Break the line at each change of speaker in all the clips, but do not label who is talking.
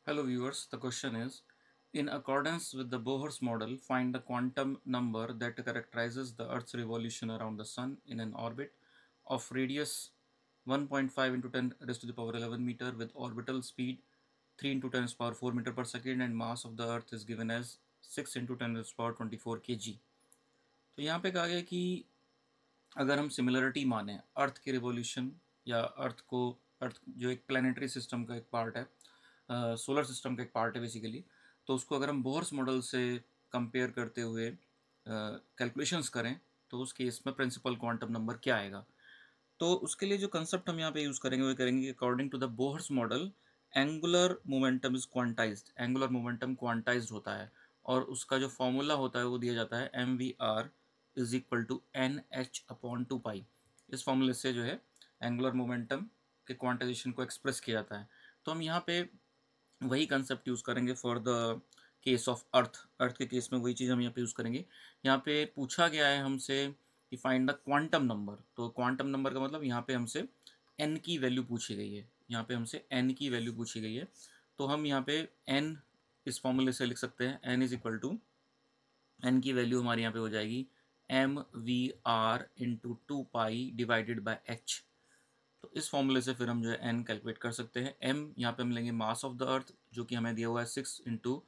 Hello viewers, the question is, in accordance with the Bohr's model, find the quantum number that characterizes the Earth's revolution around the Sun in an orbit of radius 1.5 into 10 raised to the power 11 meter with orbital speed 3 into 10 raised to the power 4 meter per second and mass of the Earth is given as 6 into 10 raised to the power 24 kg। तो यहाँ पे कहा गया कि अगर हम similarity माने अर्थ के रिवॉल्यूशन या अर्थ जो एक प्लानिटरी सिस्टम का एक पार्ट है, सोलर सिस्टम का एक पार्ट है बेसिकली, तो उसको अगर हम बोहर्स मॉडल से कंपेयर करते हुए कैलकुलेशंस करें तो उस केस में प्रिंसिपल क्वांटम नंबर क्या आएगा। तो उसके लिए जो कंसेप्ट हम यहाँ पे यूज़ करेंगे वो करेंगे according to the Bohr's model angular momentum is quantized, angular momentum quantized होता है और उसका जो फॉर्मूला होता है वो दिया जाता है mvr is equal to n h upon 2 pi. इस फॉर्मूले से जो है एंगुलर मोमेंटम के क्वांटाइजेशन को एक्सप्रेस किया जाता है। तो हम यहाँ पे वही कंसेप्ट यूज़ करेंगे for the case of earth के केस में वही चीज़ हम यहाँ पे यूज़ करेंगे। यहाँ पे पूछा गया है हमसे कि फाइंड द क्वांटम नंबर, तो क्वांटम नंबर का मतलब यहाँ पे हमसे n की वैल्यू पूछी गई है, यहाँ पे हमसे n की वैल्यू पूछी गई है। तो हम यहाँ पे n इस फॉर्मूले से लिख सकते हैं, n is equal to n की वैल्यू हमारे यहाँ पे हो जाएगी mvr into 2 pi divided by h। तो इस फॉर्मूले से फिर हम जो है n कैलकुलेट कर सकते हैं। m यहाँ पे हम लेंगे मास ऑफ द अर्थ जो कि हमें दिया हुआ है 6 into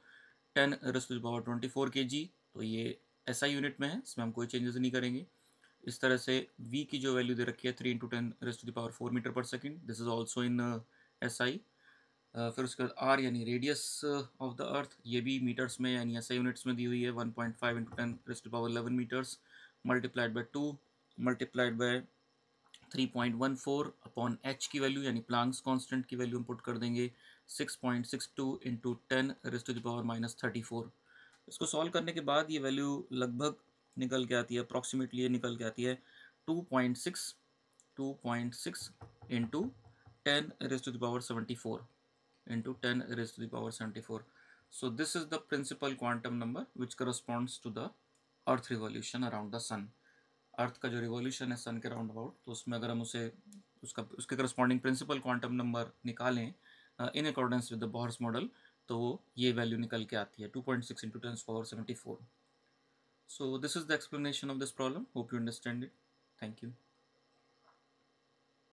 10 raise to the power 24 kg। तो ये SI यूनिट में है, इसमें हम कोई चेंजेस नहीं करेंगे। इस तरह से v की जो वैल्यू दे रखी है 3 into 10 raise to the power 4 metre per second, this is also in SI। फिर उसके बाद r यानी रेडियस ऑफ द अर्थ, ये भी मीटर्स में यानी SI यूनिट्स में दी हुई है 1.5 into 10 raise to the power 11 meters multiplied by 2 multiplied by 3.14 upon h की वैल्यू यानी प्लांक्स कांस्टेंट की वैल्यू हम पुट कर देंगे 6.62 into 10 raise to the power -34। इसको सॉल्व करने के बाद ये वैल्यू लगभग निकल के आती है, अप्रॉक्सीमेटली ये निकल के आती है 2.6 into 10 raise to the power 74 into 10 raise to the power 74। So this is the principal quantum number which corresponds to the earth revolution around the sun. Earth का जो रिवॉल्यूशन है सन के राउंड अबाउट, तो उसमें अगर हम उसके करस्पॉन्डिंग प्रिंसिपल क्वांटम नंबर निकालें in accordance with the Bohr's model, तो ये वैल्यू निकल के आती है 2.6 into 10 power 74। So this is the explanation of this problem, hope you understand it. Thank you.